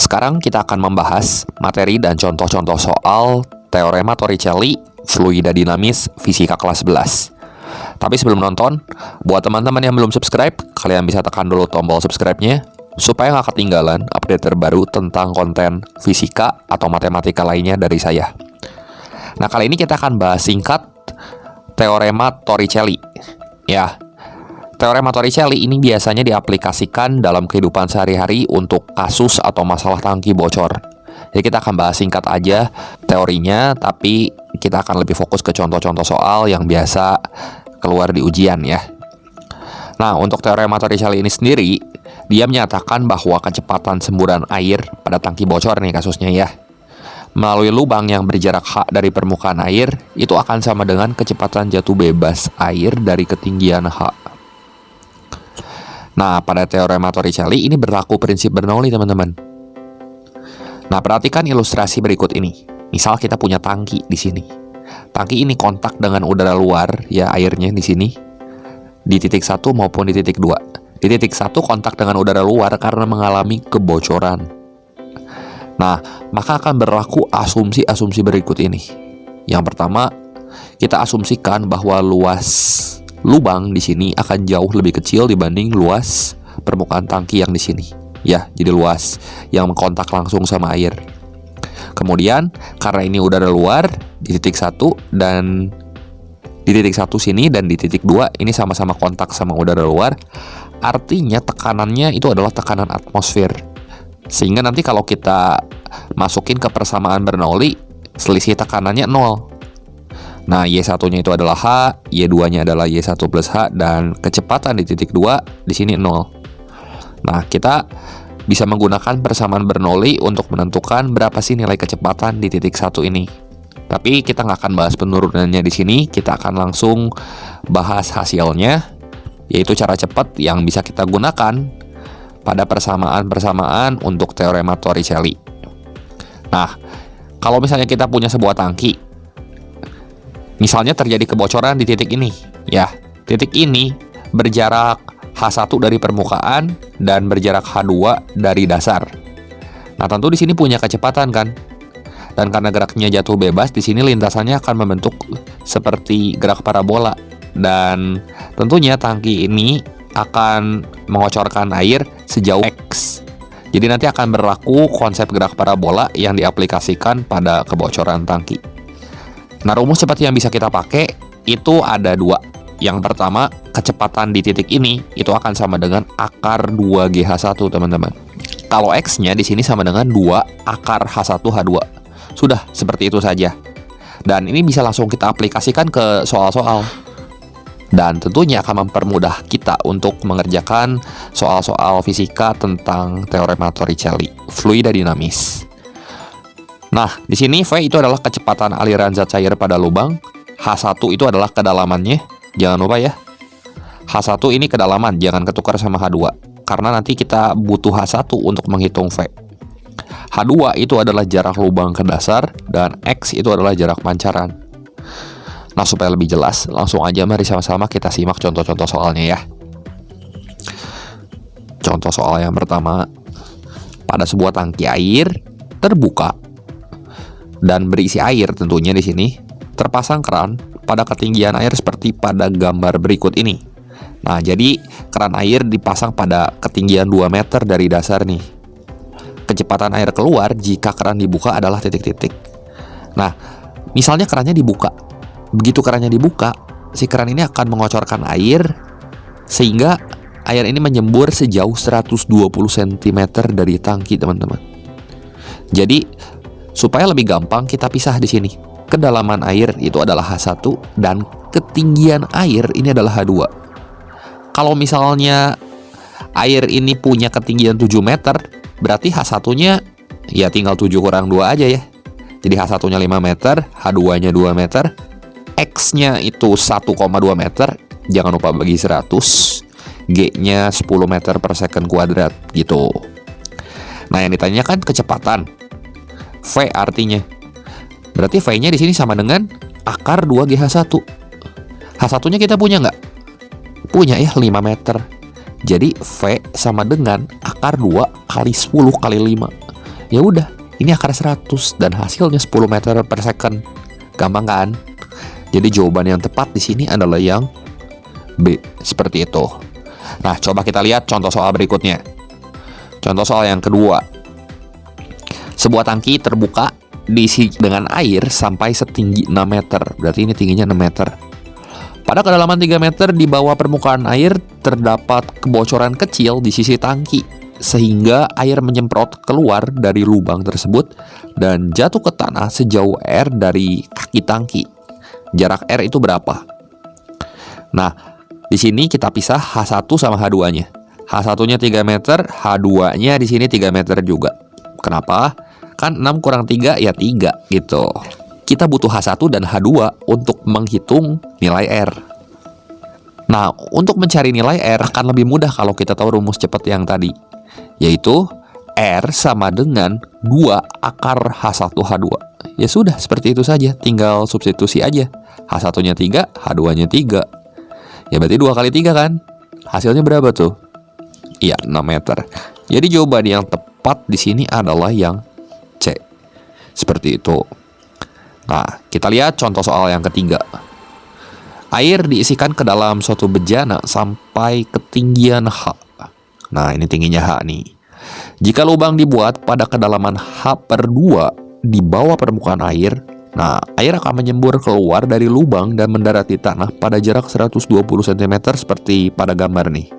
Sekarang kita akan membahas materi dan contoh-contoh soal teorema Torricelli, fluida dinamis, fisika kelas 11. Tapi sebelum nonton, buat teman-teman yang belum subscribe, kalian bisa tekan dulu tombol subscribe-nya supaya nggak ketinggalan update terbaru tentang konten fisika atau matematika lainnya dari saya. Nah, kali ini kita akan bahas singkat teorema Torricelli. Ya, teorema Torricelli ini biasanya diaplikasikan dalam kehidupan sehari-hari untuk kasus atau masalah tangki bocor. Jadi kita akan bahas singkat aja teorinya, tapi kita akan lebih fokus ke contoh-contoh soal yang biasa keluar di ujian ya. Nah, untuk teorema Torricelli ini sendiri, dia menyatakan bahwa kecepatan semburan air pada tangki bocor nih kasusnya ya, melalui lubang yang berjarak h dari permukaan air, itu akan sama dengan kecepatan jatuh bebas air dari ketinggian h. Nah, pada teorema Torricelli ini berlaku prinsip Bernoulli, teman-teman. Nah, perhatikan ilustrasi berikut ini. Misal kita punya tangki di sini. Tangki ini kontak dengan udara luar, ya airnya di sini, di titik 1 maupun di titik 2. Di titik 1 kontak dengan udara luar karena mengalami kebocoran. Nah, maka akan berlaku asumsi-asumsi berikut ini. Yang pertama, kita asumsikan bahwa luas lubang di sini akan jauh lebih kecil dibanding luas permukaan tangki yang di sini. Ya, jadi luas yang mengkontak langsung sama air. Kemudian, karena ini udara luar di titik 1 dan di titik 1 sini dan di titik 2 ini sama-sama kontak sama udara luar, artinya tekanannya itu adalah tekanan atmosfer. Sehingga nanti kalau kita masukin ke persamaan Bernoulli, selisih tekanannya 0. Nah, Y1-nya itu adalah H, Y2-nya adalah Y1 plus H, dan kecepatan di titik 2 di sini 0. Nah, kita bisa menggunakan persamaan Bernoulli untuk menentukan berapa sih nilai kecepatan di titik 1 ini. Tapi kita nggak akan bahas penurunannya di sini, kita akan langsung bahas hasilnya, yaitu cara cepat yang bisa kita gunakan pada persamaan-persamaan untuk teorema Torricelli. Nah, kalau misalnya kita punya sebuah tangki, misalnya terjadi kebocoran di titik ini, ya, titik ini berjarak H1 dari permukaan dan berjarak H2 dari dasar. Nah, tentu di sini punya kecepatan kan? Dan karena geraknya jatuh bebas, di sini lintasannya akan membentuk seperti gerak parabola. Dan tentunya tangki ini akan mengocorkan air sejauh X. Jadi nanti akan berlaku konsep gerak parabola yang diaplikasikan pada kebocoran tangki. Nah, rumus cepat yang bisa kita pakai itu ada dua. Yang pertama, kecepatan di titik ini itu akan sama dengan akar 2GH1, teman-teman. Kalau X-nya di sini sama dengan 2 akar H1H2. Sudah, seperti itu saja. Dan ini bisa langsung kita aplikasikan ke soal-soal. Dan tentunya akan mempermudah kita untuk mengerjakan soal-soal fisika tentang teorema Torricelli, fluida dinamis. Nah, di sini V itu adalah kecepatan aliran zat cair pada lubang, H1 itu adalah kedalamannya, jangan lupa ya. H1 ini kedalaman, jangan ketukar sama H2, karena nanti kita butuh H1 untuk menghitung V. H2 itu adalah jarak lubang ke dasar, dan X itu adalah jarak pancaran. Nah, supaya lebih jelas, langsung aja mari sama-sama kita simak contoh-contoh soalnya ya. Contoh soal yang pertama, pada sebuah tangki air terbuka dan berisi air tentunya di sini, terpasang keran pada ketinggian air seperti pada gambar berikut ini. Nah, jadi keran air dipasang pada ketinggian 2 meter dari dasar nih. Kecepatan air keluar jika keran dibuka adalah titik-titik. Nah, misalnya kerannya dibuka. Begitu kerannya dibuka, si keran ini akan mengocorkan air sehingga air ini menyembur sejauh 120 cm dari tangki, teman-teman. Jadi, supaya lebih gampang kita pisah di sini. Kedalaman air itu adalah H1 dan ketinggian air ini adalah H2. Kalau misalnya air ini punya ketinggian 7 meter, berarti H1-nya ya tinggal 7 kurang 2 aja ya. Jadi H1-nya 5 meter, H2-nya 2 meter, X-nya itu 1,2 meter, jangan lupa bagi 100, G-nya 10 meter per second kuadrat gitu. Nah, yang ditanyakan kecepatan, V artinya. Berarti V-nya di sini sama dengan akar 2GH1. H1-nya kita punya nggak? Punya ya, 5 meter. Jadi V sama dengan akar 2 kali 10 kali 5. Ya udah, ini akar 100 dan hasilnya 10 meter per second. Gampang kan? Jadi jawaban yang tepat di sini adalah yang B, seperti itu. Nah, coba kita lihat contoh soal berikutnya. Contoh soal yang kedua. Sebuah tangki terbuka diisi dengan air sampai setinggi 6 meter. Berarti ini tingginya 6 meter. Pada kedalaman 3 meter di bawah permukaan air terdapat kebocoran kecil di sisi tangki, sehingga air menyemprot keluar dari lubang tersebut dan jatuh ke tanah sejauh R dari kaki tangki. Jarak R itu berapa? Nah, di sini kita pisah H1 sama H2-nya. H1-nya 3 meter, H2-nya di sini 3 meter juga. Kenapa? Kan 6 kurang 3 ya 3 gitu. Kita butuh H1 dan H2 untuk menghitung nilai R. Nah, untuk mencari nilai R akan lebih mudah kalau kita tahu rumus cepat yang tadi, yaitu R sama dengan 2 akar H1 H2. Ya sudah, seperti itu saja, tinggal substitusi aja. H1-nya 3, H2-nya 3. Ya berarti 2 kali 3 kan? Hasilnya berapa tuh? Iya, 6 meter. Jadi jawaban yang tepat di sini adalah yang C. Seperti itu. Nah, kita lihat contoh soal yang ketiga. Air diisikan ke dalam suatu bejana sampai ketinggian H. Nah, ini tingginya H nih. Jika lubang dibuat pada kedalaman H/2 di bawah permukaan air, nah, air akan menyembur keluar dari lubang dan mendarat di tanah pada jarak 120 cm seperti pada gambar nih.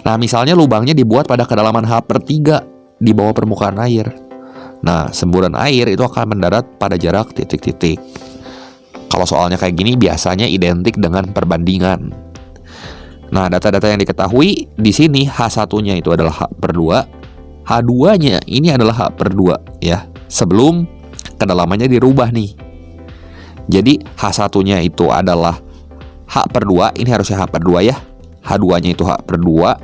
Nah, misalnya lubangnya dibuat pada kedalaman H/3 di bawah permukaan air. Nah, semburan air itu akan mendarat pada jarak titik-titik. Kalau soalnya kayak gini biasanya identik dengan perbandingan. Nah, data-data yang diketahui di sini H1-nya itu adalah H/2, H2-nya ini adalah H/2 ya. Sebelum kedalamannya dirubah nih. Jadi H1-nya itu adalah H/2, ini harusnya H/2 ya. H2-nya itu H/2.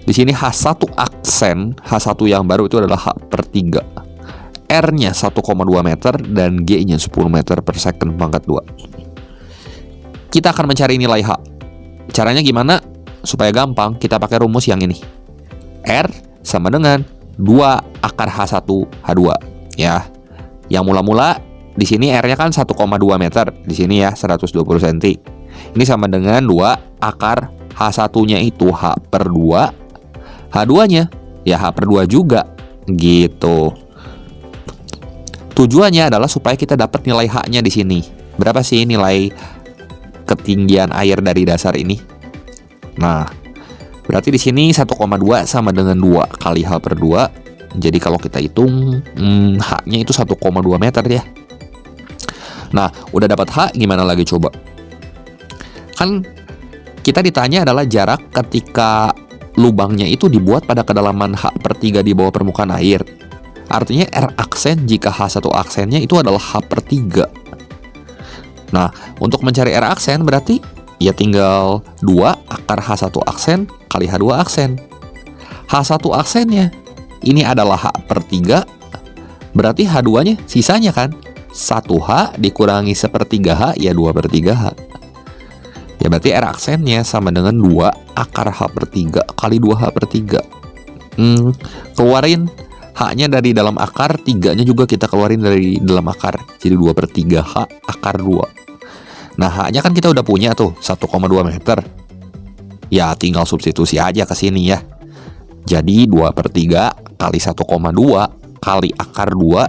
Di sini H1 aksen, H1 yang baru itu adalah H/3. R-nya 1,2 meter dan G-nya 10 meter per second pangkat 2. Kita akan mencari nilai H. Caranya gimana? Supaya gampang, kita pakai rumus yang ini. R sama dengan 2 akar H1 H2 ya. Yang mula-mula di sini R-nya kan 1,2 meter, di sini ya 120 cm. Ini sama dengan 2 akar H1-nya itu H/2, H2-nya ya H/2 juga gitu. Tujuannya adalah supaya kita dapat nilai H-nya di sini. Berapa sih nilai ketinggian air dari dasar ini? Nah, berarti di sini 1,2 sama dengan 2 kali H/2. Jadi kalau kita hitung H-nya itu 1,2 meter ya. Nah, udah dapat H, gimana lagi coba? Kan kita ditanya adalah jarak ketika lubangnya itu dibuat pada kedalaman H/3 di bawah permukaan air. Artinya R aksen jika H1 aksennya itu adalah H/3. Nah, untuk mencari R aksen berarti ya tinggal 2 akar H1 aksen kali H2 aksen. H1 aksennya ini adalah H/3, berarti H2-nya sisanya kan 1H dikurangi 1/3H ya 2/3H. Ya berarti R aksennya sama dengan 2 akar H/3 kali 2H/3. Keluarin H-nya dari dalam akar, 3-nya juga kita keluarin dari dalam akar. Jadi 2/3H akar 2. Nah, H-nya kan kita udah punya tuh, 1,2 meter. Ya, tinggal substitusi aja ke sini ya. Jadi 2/3 kali 1,2 kali akar 2,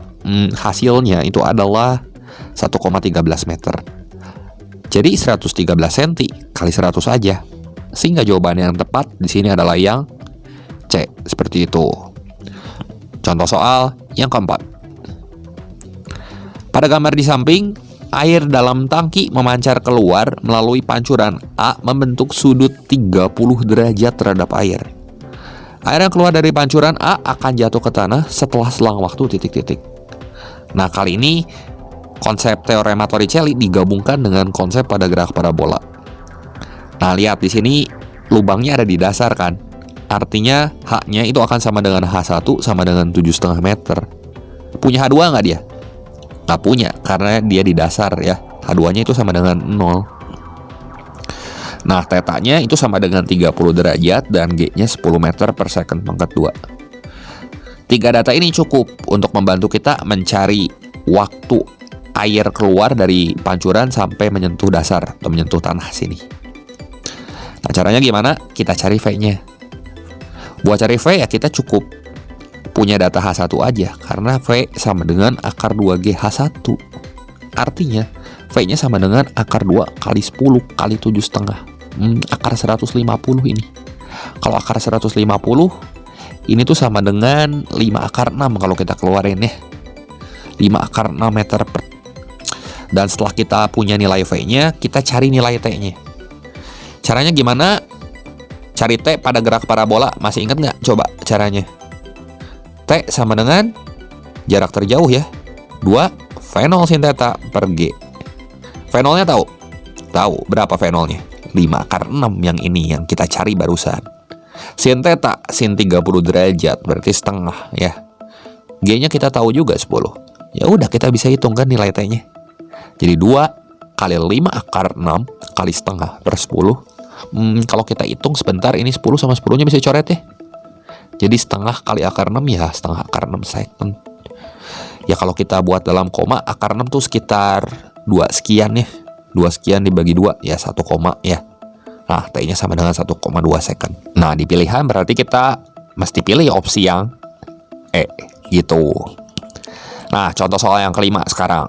hasilnya itu adalah 1,13 meter. Jadi 113 cm kali 100 aja. Sehingga jawaban yang tepat di sini adalah yang C, seperti itu. Contoh soal yang keempat. Pada gambar di samping, air dalam tangki memancar keluar melalui pancuran A membentuk sudut 30 derajat terhadap air. Air yang keluar dari pancuran A akan jatuh ke tanah setelah selang waktu titik-titik. Nah, kali ini konsep teorema Torricelli digabungkan dengan konsep pada gerak parabola. Nah, lihat di sini lubangnya ada di dasar kan? Artinya H-nya itu akan sama dengan H1 sama dengan 7,5 meter. Punya H2 nggak dia? Nggak punya, karena dia di dasar ya. H2-nya itu sama dengan 0. Nah, tetanya itu sama dengan 30 derajat dan G-nya 10 meter per second pangkat 2. Tiga data ini cukup untuk membantu kita mencari waktu air keluar dari pancuran sampai menyentuh dasar atau menyentuh tanah sini. Nah, caranya gimana? Kita cari V-nya. Buat cari V ya kita cukup punya data H1 aja, karena V sama dengan akar 2G H1. Artinya V-nya sama dengan akar 2 kali 10 kali 7,5. Akar 150 ini. Kalau akar 150 ini tuh sama dengan 5 akar 6 kalau kita keluarin ya. 5 akar 6 meter per. Dan setelah kita punya nilai V-nya, kita cari nilai T-nya. Caranya gimana? Cari T pada gerak parabola. Masih ingat nggak? Coba caranya. T sama dengan jarak terjauh ya. 2 V0 sin theta per G. V0-nya tahu? Tahu. Berapa V0-nya? 5 akar 6 yang ini yang kita cari barusan. Sin theta, sin 30 derajat, berarti setengah ya. G-nya kita tahu juga 10. Ya udah kita bisa hitung kan nilai T-nya. Jadi 2 kali 5 akar 6 kali setengah per 10. Kalau kita hitung sebentar, ini 10 sama 10-nya bisa coret ya. Jadi setengah kali akar 6 ya setengah akar 6 second. Ya kalau kita buat dalam koma, akar 6 tuh sekitar 2 sekian ya. 2 sekian dibagi 2 ya 1 koma ya. Nah, T-nya sama dengan 1,2 second. Nah, di pilihan berarti kita mesti pilih opsi yang E, gitu. Nah, contoh soal yang kelima sekarang.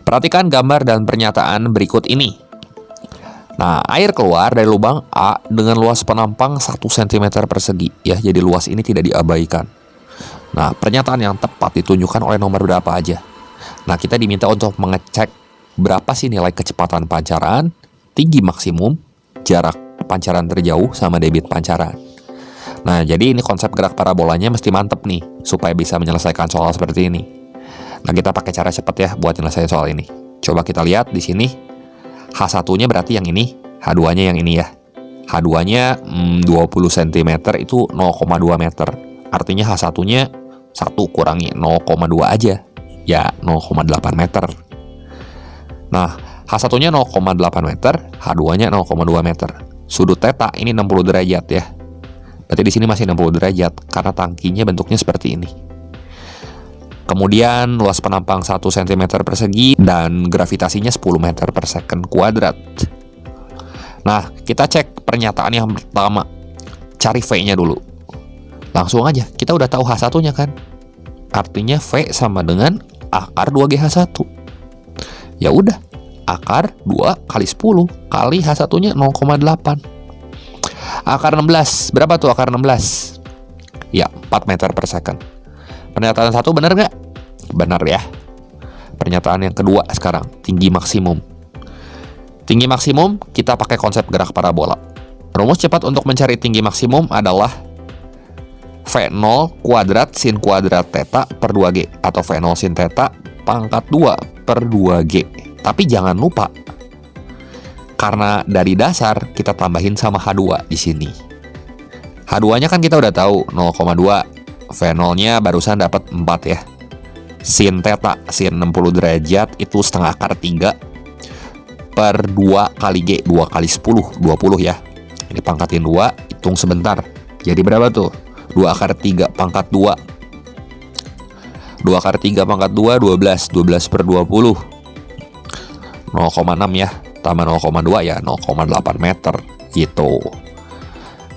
Perhatikan gambar dan pernyataan berikut ini. Nah, air keluar dari lubang A dengan luas penampang 1 cm persegi. Ya, jadi luas ini tidak diabaikan. Nah, pernyataan yang tepat ditunjukkan oleh nomor berapa aja. Nah, kita diminta untuk mengecek berapa sih nilai kecepatan pancaran, tinggi maksimum, jarak pancaran terjauh, sama debit pancaran. Nah, jadi ini konsep gerak parabolanya mesti mantep nih, supaya bisa menyelesaikan soal seperti ini. Nah, kita pakai cara cepat ya buat nyelesain soal ini. Coba kita lihat di sini, H1-nya berarti yang ini, H2-nya yang ini ya. H2-nya 20 cm itu 0,2 meter. Artinya H1-nya 1 kurangi 0,2 aja. Ya, 0,8 meter. Nah, H1-nya 0,8 meter, H2-nya 0,2 meter. Sudut theta ini 60 derajat ya. Berarti di sini masih 60 derajat karena tangkinya bentuknya seperti ini. Kemudian luas penampang 1 cm persegi dan gravitasinya 10 meter per second kuadrat. Nah, kita cek pernyataan yang pertama. Cari V-nya dulu. Langsung aja, kita udah tahu H1-nya kan. Artinya V sama dengan akar 2G H1. Ya udah, akar 2 kali 10 kali H1-nya 0,8. Akar 16, berapa tuh akar 16? Ya, 4 meter per second. Pernyataan satu benar nggak? Benar ya. Pernyataan yang kedua sekarang, tinggi maksimum. Tinggi maksimum, kita pakai konsep gerak parabola. Rumus cepat untuk mencari tinggi maksimum adalah V0 kuadrat sin kuadrat theta per 2G. Atau V0 sin theta pangkat 2 per 2G. Tapi jangan lupa, karena dari dasar kita tambahin sama H2 di sini. H2-nya kan kita udah tahu 0,2. V0-nya barusan dapat 4 ya. Sin theta, sin 60 derajat itu setengah akar 3 per 2 kali G, 2 kali 10, 20 ya. Ini pangkatin 2, hitung sebentar. Jadi berapa tuh? 2 akar 3 pangkat 2. 2 akar 3 pangkat 2, 12. 12 per 20. 0,6 ya, tambah 0,2 ya 0,8 meter gitu.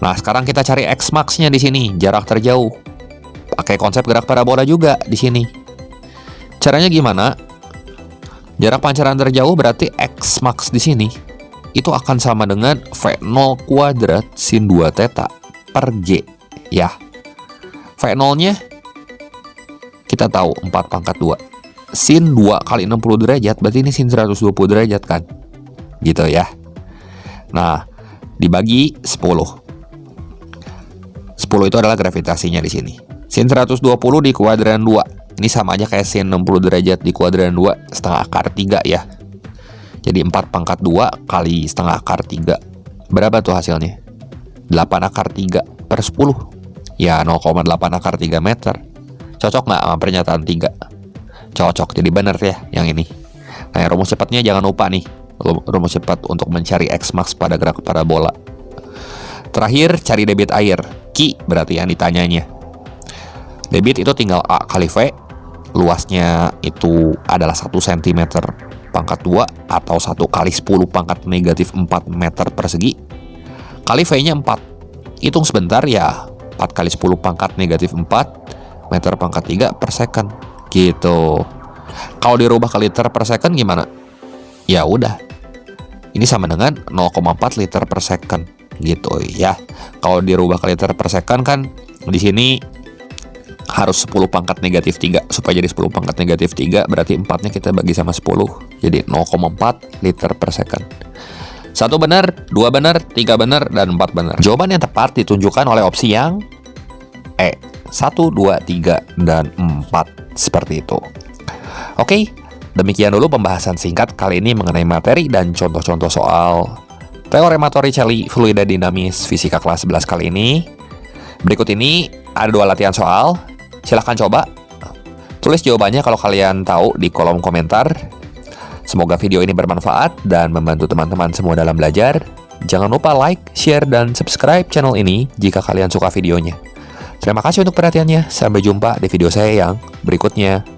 Nah, sekarang kita cari X max-nya di sini, jarak terjauh. Pakai konsep gerak parabola juga di sini. Caranya gimana? Jarak pancaran terjauh berarti X max di sini itu akan sama dengan V0 kuadrat sin 2 theta per G ya. V0-nya kita tahu 4 pangkat 2. Sin 2 kali 60 derajat berarti ini sin 120 derajat kan, gitu ya. Nah, dibagi 10 itu adalah gravitasinya di sini. Sin 120 di kuadran 2 ini sama aja kayak sin 60 derajat di kuadran 2 setengah akar 3 ya. Jadi 4 pangkat 2 kali setengah akar 3. Berapa tuh hasilnya? 8 akar 3 per 10. Ya 0,8 akar 3 meter. Cocok nggak sama pernyataan 3? Cocok, jadi bener ya yang ini. Nah, rumus cepatnya jangan lupa nih. Rumus cepat untuk mencari X max pada gerak parabola. Terakhir, cari debit air. Q berarti yang ditanyanya. Debit itu tinggal A kali V, luasnya itu adalah 1 cm pangkat 2 atau 1 kali 10 pangkat negatif 4 meter persegi, kali V-nya 4. Hitung sebentar ya, 4 kali 10 pangkat negatif 4 meter pangkat 3 per second. Gitu. Kalau dirubah ke liter per second gimana? Ya udah. Ini sama dengan 0,4 liter per second. Gitu ya. Kalau dirubah ke liter per second kan di sini harus 10 pangkat negatif 3. Supaya jadi 10 pangkat negatif 3 berarti 4-nya kita bagi sama 10. Jadi 0,4 liter per second. 1 benar, 2 benar, 3 benar, dan 4 benar. Jawaban yang tepat ditunjukkan oleh opsi yang E. 1, 2, 3, dan 4. Seperti itu. Oke, demikian dulu pembahasan singkat kali ini mengenai materi dan contoh-contoh soal Teorema Torricelli fluida dinamis fisika kelas 11 kali ini. Berikut ini ada 2 latihan soal. Silahkan coba. Tulis jawabannya kalau kalian tahu di kolom komentar. Semoga video ini bermanfaat dan membantu teman-teman semua dalam belajar. Jangan lupa like, share, dan subscribe channel ini jika kalian suka videonya. Terima kasih untuk perhatiannya. Sampai jumpa di video saya yang berikutnya.